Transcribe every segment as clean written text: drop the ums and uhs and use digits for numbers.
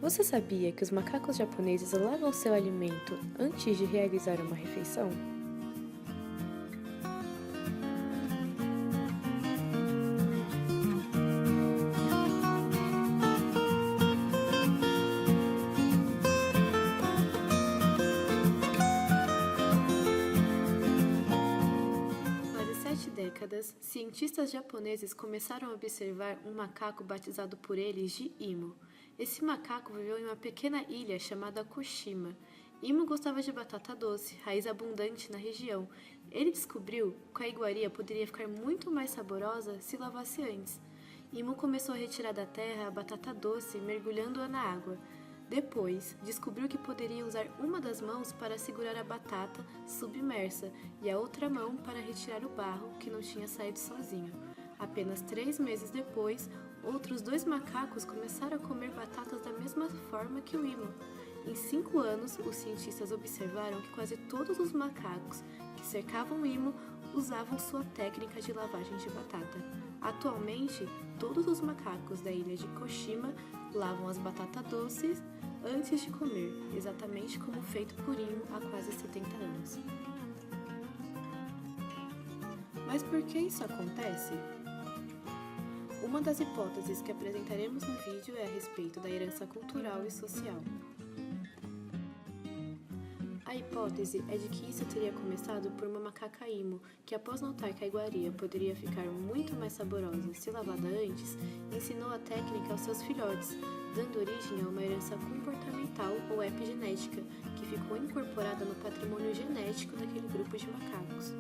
Você sabia que os macacos japoneses lavam seu alimento antes de realizar uma refeição? Quase 7 décadas, cientistas japoneses começaram a observar um macaco batizado por eles de Imo. Esse macaco viveu em uma pequena ilha chamada Koshima. Imo gostava de batata doce, raiz abundante na região. Ele descobriu que a iguaria poderia ficar muito mais saborosa se lavasse antes. Imo começou a retirar da terra a batata doce, mergulhando-a na água. Depois, descobriu que poderia usar uma das mãos para segurar a batata submersa e a outra mão para retirar o barro que não tinha saído sozinho. Apenas 3 meses depois, outros 2 macacos começaram a comer batatas da mesma forma que o Imo. Em 5 anos, os cientistas observaram que quase todos os macacos que cercavam o Imo usavam sua técnica de lavagem de batata. Atualmente, todos os macacos da ilha de Koshima lavam as batatas doces antes de comer, exatamente como feito por Imo há quase 70 anos. Mas por que isso acontece? Uma das hipóteses que apresentaremos no vídeo é a respeito da herança cultural e social. A hipótese é de que isso teria começado por uma macaca Imo, que após notar que a iguaria poderia ficar muito mais saborosa se lavada antes, ensinou a técnica aos seus filhotes, dando origem a uma herança comportamental ou epigenética, que ficou incorporada no patrimônio genético daquele grupo de macacos.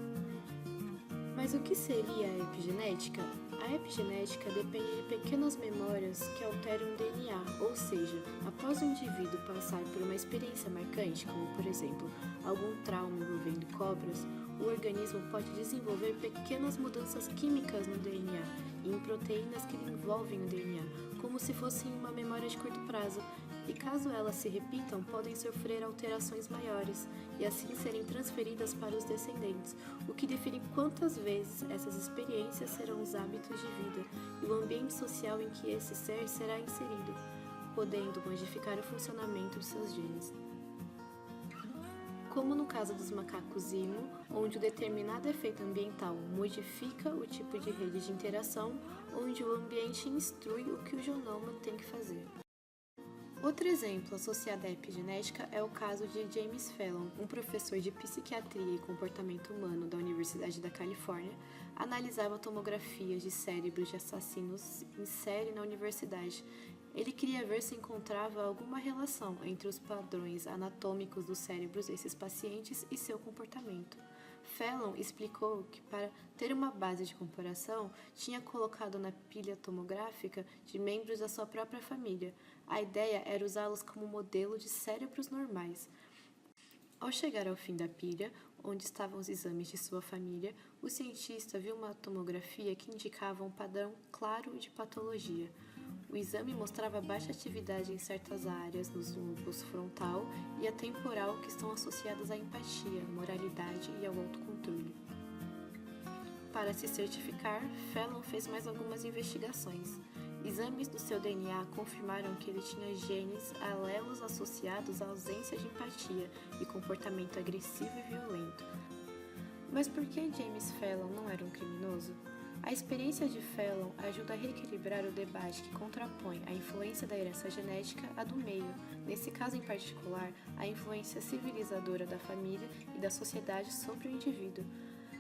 Mas o que seria a epigenética? A epigenética depende de pequenas memórias que alteram o DNA, ou seja, após o indivíduo passar por uma experiência marcante, como por exemplo, algum trauma envolvendo cobras, o organismo pode desenvolver pequenas mudanças químicas no DNA e em proteínas que envolvem o DNA, como se fossem uma memória de curto prazo, e caso elas se repitam, podem sofrer alterações maiores e assim serem transferidas para os descendentes, o que define quantas vezes essas experiências serão os hábitos de vida e o ambiente social em que esse ser será inserido, podendo modificar o funcionamento de seus genes. Como no caso dos macacos Imo, onde o determinado efeito ambiental modifica o tipo de rede de interação, onde o ambiente instrui o que o genoma tem que fazer. Outro exemplo associado à epigenética é o caso de James Fallon, um professor de psiquiatria e comportamento humano da Universidade da Califórnia, analisava tomografias de cérebros de assassinos em série na universidade. Ele queria ver se encontrava alguma relação entre os padrões anatômicos dos cérebros desses pacientes e seu comportamento. Fallon explicou que, para ter uma base de comparação, tinha colocado na pilha tomográfica de membros da sua própria família. A ideia era usá-los como modelo de cérebros normais. Ao chegar ao fim da pilha, onde estavam os exames de sua família, o cientista viu uma tomografia que indicava um padrão claro de patologia. O exame mostrava baixa atividade em certas áreas nos lobos frontal e a temporal que estão associadas à empatia, moralidade e ao autocontrole. Para se certificar, Fallon fez mais algumas investigações. Exames do seu DNA confirmaram que ele tinha genes alelos associados à ausência de empatia e comportamento agressivo e violento. Mas por que James Fallon não era um criminoso? A experiência de Fallon ajuda a reequilibrar o debate que contrapõe a influência da herança genética à do meio, nesse caso em particular, a influência civilizadora da família e da sociedade sobre o indivíduo.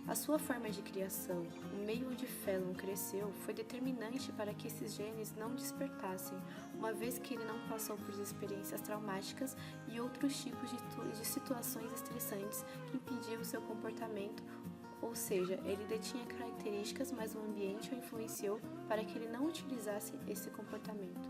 A sua forma de criação, o meio onde Fallon cresceu, foi determinante para que esses genes não despertassem, uma vez que ele não passou por experiências traumáticas e outros tipos de situações estressantes que impediam o seu comportamento. Ou seja, ele detinha características, mas o ambiente o influenciou para que ele não utilizasse esse comportamento.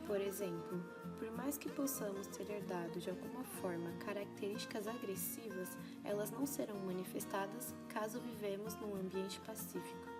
Por exemplo, por mais que possamos ter herdado de alguma forma características agressivas, elas não serão manifestadas caso vivemos num ambiente pacífico.